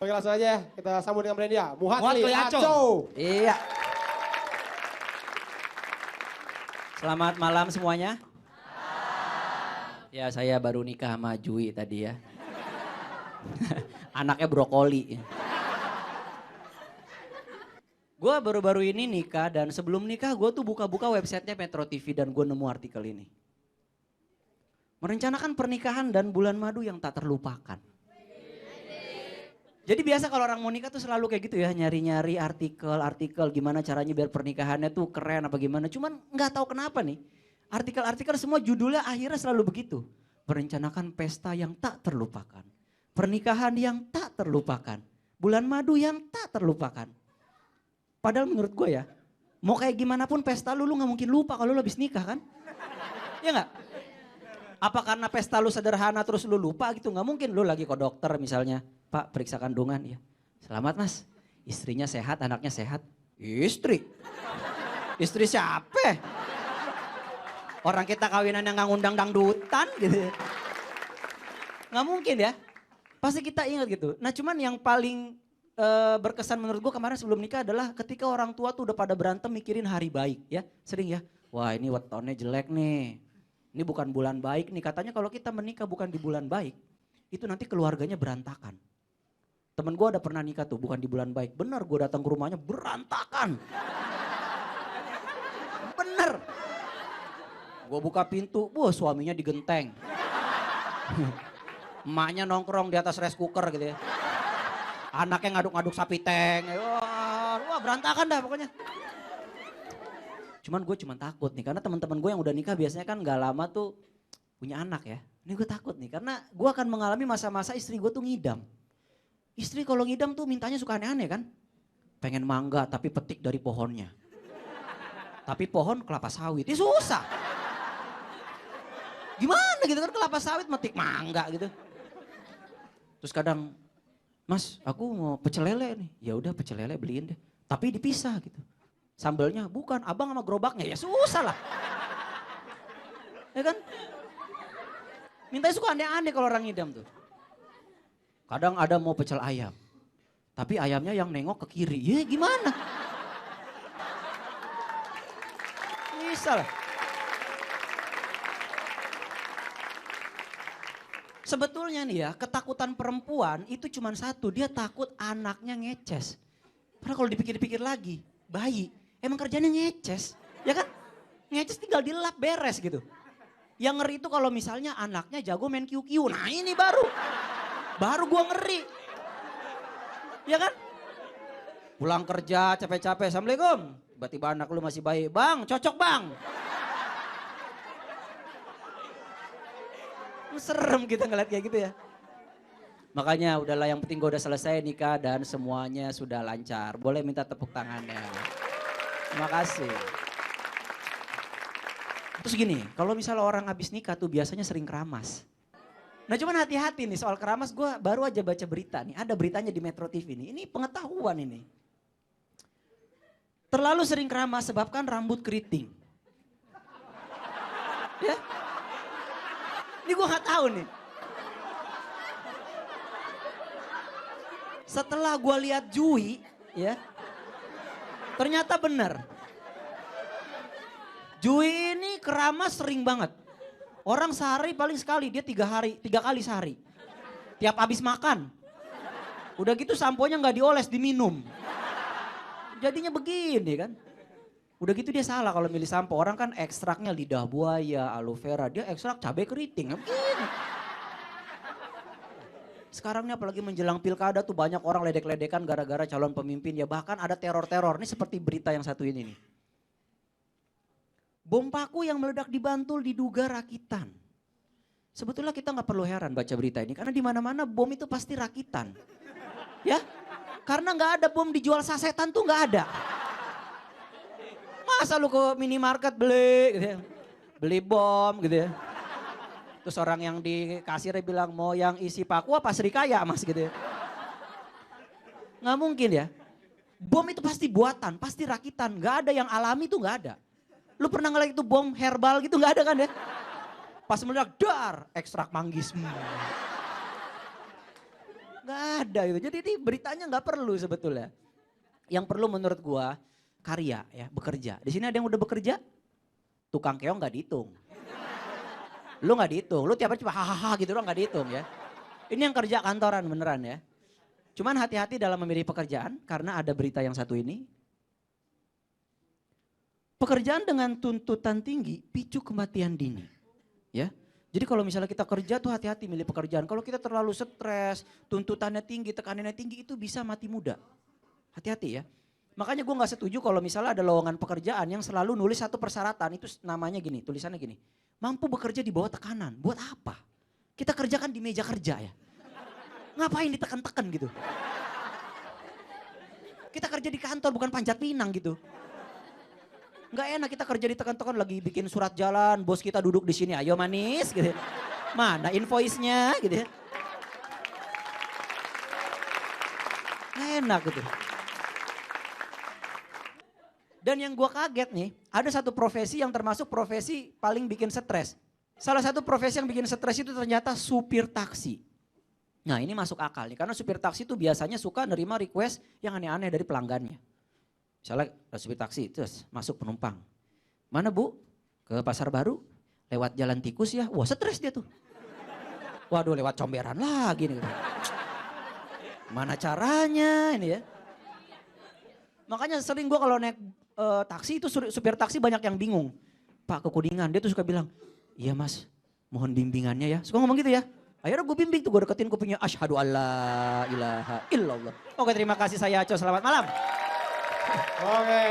Oke langsung aja ya, kita sambut dengan brand dia. Muhatli Muhatli Aco. Aco. Iya. Selamat malam semuanya. Ya saya baru nikah sama Jui tadi ya. Anaknya brokoli. Gue baru-baru ini nikah dan sebelum nikah gue tuh buka-buka websitenya Metro TV dan gue nemu artikel ini. Merencanakan pernikahan dan bulan madu yang tak terlupakan. Jadi biasa kalau orang mau nikah tuh selalu kayak gitu ya, nyari-nyari artikel gimana caranya biar pernikahannya tuh keren apa gimana. Cuman nggak tahu kenapa nih, artikel-artikel semua judulnya akhirnya selalu begitu. Merencanakan pesta yang tak terlupakan. Pernikahan yang tak terlupakan. Bulan madu yang tak terlupakan. Padahal menurut gue ya, mau kayak gimana pun pesta lu gak mungkin lupa kalau lu habis nikah kan? Iya gak? Apa karena pesta lu sederhana terus lu lupa gitu? Gak mungkin lu lagi ke dokter misalnya. Pak periksa kandungan ya. Selamat mas, istrinya sehat, anaknya sehat. Istri? Istri siapa? Orang kita kawinan yang gak ngundang dangdutan gitu. Gak mungkin ya. Pasti kita ingat gitu. Nah cuman yang paling berkesan menurut gue kemarin sebelum nikah adalah ketika orang tua tuh udah pada berantem mikirin hari baik ya. Sering ya, wah ini wetonnya jelek nih. Ini bukan bulan baik nih. Katanya kalau kita menikah bukan di bulan baik, itu nanti keluarganya berantakan. Temen gue ada pernah nikah tuh bukan di bulan baik. Bener gue datang ke rumahnya berantakan. Bener. Gue buka pintu, wah suaminya digenteng. Emaknya nongkrong di atas rice cooker gitu ya. Anaknya ngaduk-ngaduk sapi teng. Wah berantakan dah pokoknya. Cuman gue cuman takut nih. Karena teman-teman gue yang udah nikah biasanya kan gak lama tuh punya anak ya. Ini gue takut nih. Karena gue akan mengalami masa-masa istri gue tuh ngidam. Istri kalau ngidam tuh mintanya suka aneh-aneh kan. Pengen mangga tapi petik dari pohonnya. Tapi pohon kelapa sawit. Ini susah. Gimana gitu kan kelapa sawit metik mangga gitu. Terus kadang, mas aku mau pecel lele nih. Ya udah pecel lele beliin deh. Tapi dipisah gitu. Sambelnya bukan abang sama gerobaknya. Ya susah lah. Ya kan? Mintanya suka aneh-aneh kalau orang ngidam tuh. Kadang ada mau pecel ayam. Tapi ayamnya yang nengok ke kiri. Ya gimana? Bisa lah. Sebetulnya nih ya, ketakutan perempuan itu cuma satu, dia takut anaknya ngeces. Padahal kalau dipikir-pikir lagi, bayi emang kerjanya ngeces, ya kan? Ngeces tinggal dilap beres gitu. Yang ngeri itu kalau misalnya anaknya jago main QQ, nah ini baru gua ngeri. Ya kan? Pulang kerja capek-capek, assalamualaikum. Tiba-tiba anak lu masih bayi, bang cocok bang. Serem kita ngeliat kayak gitu ya. Makanya udahlah yang penting gue udah selesai nikah dan semuanya sudah lancar. Boleh minta tepuk tangannya. Terima kasih. Terus gini, kalau misalnya orang habis nikah tuh biasanya sering keramas. Nah cuman hati-hati nih soal keramas, gue baru aja baca berita nih. Ada beritanya di Metro TV nih, ini pengetahuan ini. Terlalu sering keramas sebabkan rambut keriting. Ya. Ini gue gak tahu nih. Setelah gue lihat Jui, ya, ternyata benar. Jui ini keramas sering banget. Orang sehari paling sekali, dia 3 kali sehari. Tiap habis makan. Udah gitu samponya nggak dioles, diminum. Jadinya begini kan. Udah gitu dia salah kalau milih sampo. Orang kan ekstraknya lidah buaya, aloe vera. Dia ekstrak cabai keriting. Begini. Sekarang nih apalagi menjelang pilkada tuh banyak orang ledek-ledekan gara-gara calon pemimpin. Ya bahkan ada teror-teror. Ini seperti berita yang satu ini nih. Bom paku yang meledak di Bantul diduga rakitan. Sebetulnya kita nggak perlu heran baca berita ini. Karena di mana-mana bom itu pasti rakitan. Ya, karena nggak ada bom dijual sasetan tuh nggak ada. Masa lu ke minimarket beli gitu ya. Beli bom gitu ya. Terus orang yang di kasirnya bilang mau yang isi paku apa serikaya mas gitu ya. Nggak mungkin ya. Bom itu pasti buatan, pasti rakitan. Nggak ada yang alami tuh nggak ada. Lu pernah ngeliat itu bom herbal gitu nggak ada kan ya. Pas meledak dar ekstrak manggis. Nggak ada gitu. Jadi ini beritanya nggak perlu sebetulnya. Yang perlu menurut gua karya ya, bekerja. Di sini ada yang udah bekerja? Tukang keong nggak dihitung. Lu nggak dihitung, lu tiap hari cuma hahaha gitu doang nggak dihitung ya. Ini yang kerja kantoran beneran ya. Cuman hati-hati dalam memilih pekerjaan karena ada berita yang satu ini. Pekerjaan dengan tuntutan tinggi picu kematian dini. Ya. Jadi kalau misalnya kita kerja tuh hati-hati milih pekerjaan. Kalau kita terlalu stres, tuntutannya tinggi, tekanannya tinggi itu bisa mati muda. Hati-hati ya. Makanya gue gak setuju kalau misalnya ada lowongan pekerjaan yang selalu nulis satu persyaratan. Itu namanya gini, tulisannya gini. Mampu bekerja di bawah tekanan. Buat apa? Kita kerjakan di meja kerja ya. Ngapain ditekan-tekan gitu. Kita kerja di kantor bukan panjat pinang gitu. Nggak enak kita kerja ditekan-tekan lagi bikin surat jalan, bos kita duduk di sini, ayo manis gitu. Mana invoice-nya gitu ya. Nggak enak gitu. Dan yang gua kaget nih, ada satu profesi yang termasuk profesi paling bikin stres. Salah satu profesi yang bikin stres itu ternyata supir taksi. Nah ini masuk akal nih, karena supir taksi itu biasanya suka nerima request yang aneh-aneh dari pelanggannya. Misalnya supir taksi, terus masuk penumpang. Mana bu? Ke Pasar Baru, lewat jalan tikus ya. Wah stres dia tuh. Waduh lewat comberan lagi nih. Mana caranya ini ya. Makanya sering gue kalau naik taksi itu supir taksi banyak yang bingung. Pak ke Kuningan, dia tuh suka bilang, iya mas mohon bimbingannya ya. Suka ngomong gitu ya. Akhirnya gue bimbing tuh, gue deketin kupingnya. Asyhadu alla ilaha illallah. Oke terima kasih saya Aco, selamat malam. Oke.